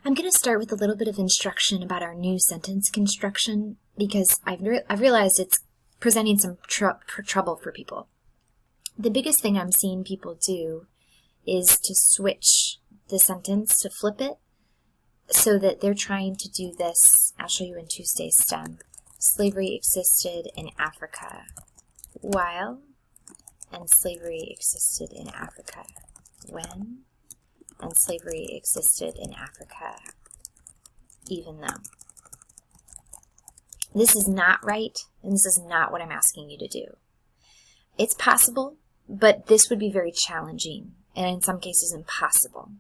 I'm going to start with a little bit of instruction about our new sentence construction because I've realized it's presenting some trouble for people. The biggest thing I'm seeing people do is to switch the sentence, to flip it, so that they're trying to do this. I'll show you in Tuesday's STEM. Slavery existed in Africa while, and slavery existed in Africa when, and slavery existed in Africa even though. This is not right, and this is not what I'm asking you to do. It's possible, but this would be very challenging, and in some cases impossible.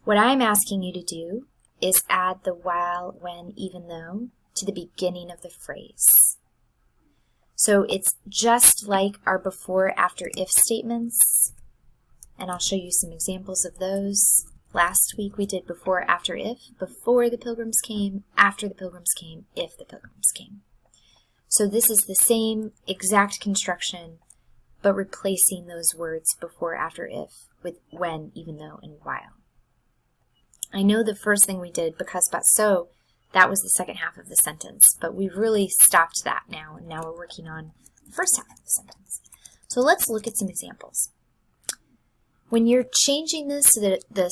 What I'm asking you to do is add the while, when, even though to the beginning of the phrase. So it's just like our before, after, if statements, and I'll show you some examples of those. Last week we did before, after, if, before the Pilgrims came, after the Pilgrims came, if the Pilgrims came. So this is the same exact construction, but replacing those words before, after, if with when, even though, and while. I know the first thing we did, because, but, so, that was the second half of the sentence, but we've really stopped that now, and now we're working on the first half of the sentence. So let's look at some examples. When you're changing this so that the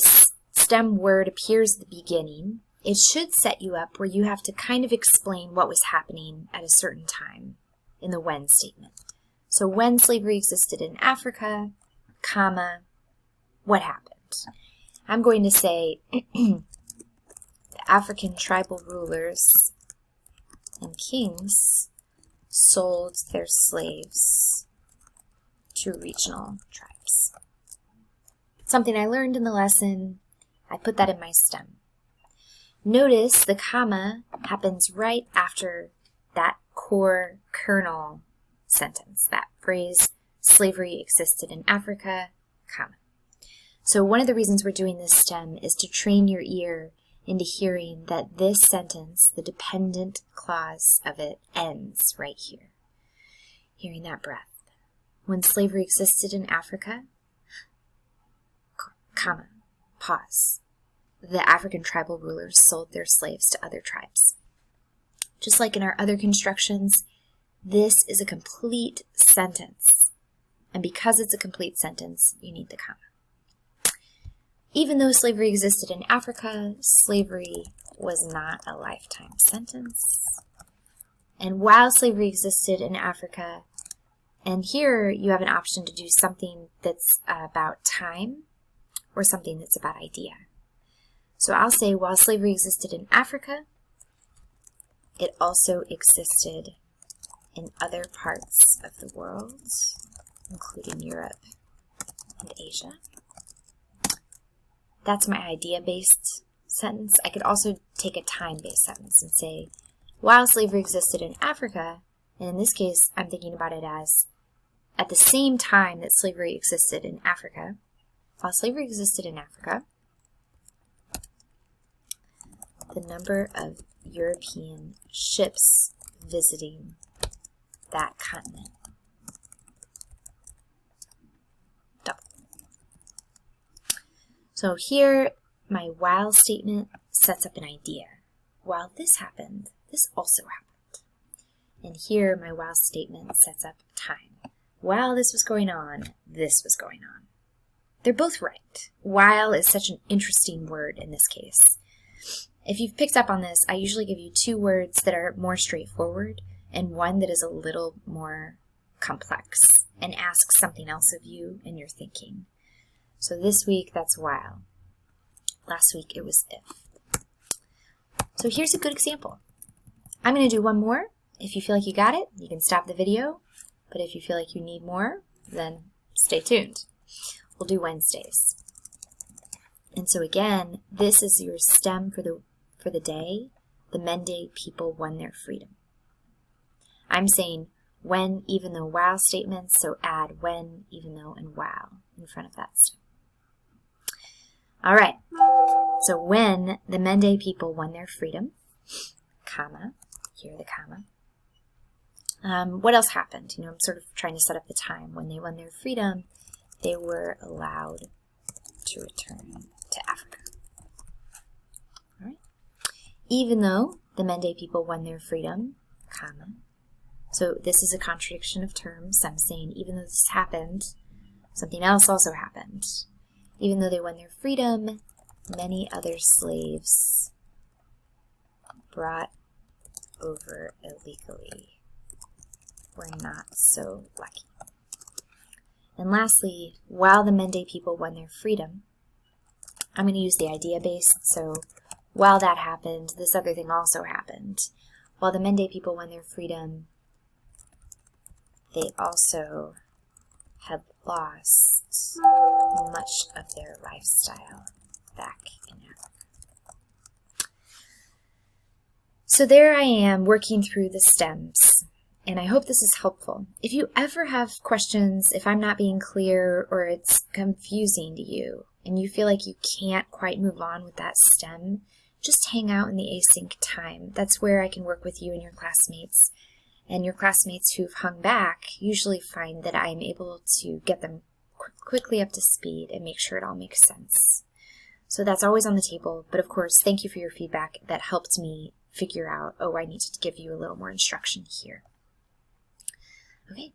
STEM word appears at the beginning, it should set you up where you have to kind of explain what was happening at a certain time in the when statement. So when slavery existed in Africa, comma, what happened? I'm going to say the African tribal rulers and kings sold their slaves to regional tribes. Something I learned in the lesson, I put that in my STEM. Notice the comma happens right after that core kernel sentence, that phrase, slavery existed in Africa, comma. So one of the reasons we're doing this STEM is to train your ear into hearing that this sentence, the dependent clause of it, ends right here. Hearing that breath. When slavery existed in Africa, comma, pause. The African tribal rulers sold their slaves to other tribes. Just like in our other constructions, this is a complete sentence. And because it's a complete sentence, you need the comma. Even though slavery existed in Africa, slavery was not a lifetime sentence. And while slavery existed in Africa, and here you have an option to do something that's about time or something that's about idea. So I'll say while slavery existed in Africa, it also existed in other parts of the world, including Europe and Asia. That's my idea-based sentence. I could also take a time-based sentence and say, while slavery existed in Africa, and in this case, I'm thinking about it as at the same time that slavery existed in Africa, while slavery existed in Africa, the number of European ships visiting that continent doubled. So here, my while statement sets up an idea. While this happened, this also happened. And here, my while statement sets up time. While this was going on, this was going on. They're both right. While is such an interesting word in this case. If you've picked up on this, I usually give you two words that are more straightforward and one that is a little more complex and asks something else of you and your thinking. So this week, that's while. Last week, it was if. So here's a good example. I'm going to do one more. If you feel like you got it, you can stop the video. But if you feel like you need more, then stay tuned. We'll do Wednesdays. And so again, this is your STEM for the day. The Mende people won their freedom. I'm saying when, even though, while statements, so add when, even though, and while in front of that STEM. All right. So when the Mende people won their freedom, comma, here the comma. What else happened? I'm sort of trying to set up the time. When they won their freedom, they were allowed to return to Africa. even though the Mende people won their freedom, comma. So this is a contradiction of terms. I'm saying even though this happened, something else also happened. Even though they won their freedom, many other slaves brought over illegally were not so lucky. And lastly, while the Mende people won their freedom, I'm going to use the idea base. So while that happened, this other thing also happened. While the Mende people won their freedom, they also had lost much of their lifestyle back in Africa. So there I am working through the stems, and I hope this is helpful. If you ever have questions, if I'm not being clear or it's confusing to you, and you feel like you can't quite move on with that stem, just hang out in the async time. That's where I can work with you and your classmates. And your classmates who've hung back usually find that I'm able to get them quickly up to speed and make sure it all makes sense. So that's always on the table. But of course, thank you for your feedback. That helped me figure out, oh, I need to give you a little more instruction here. Okay.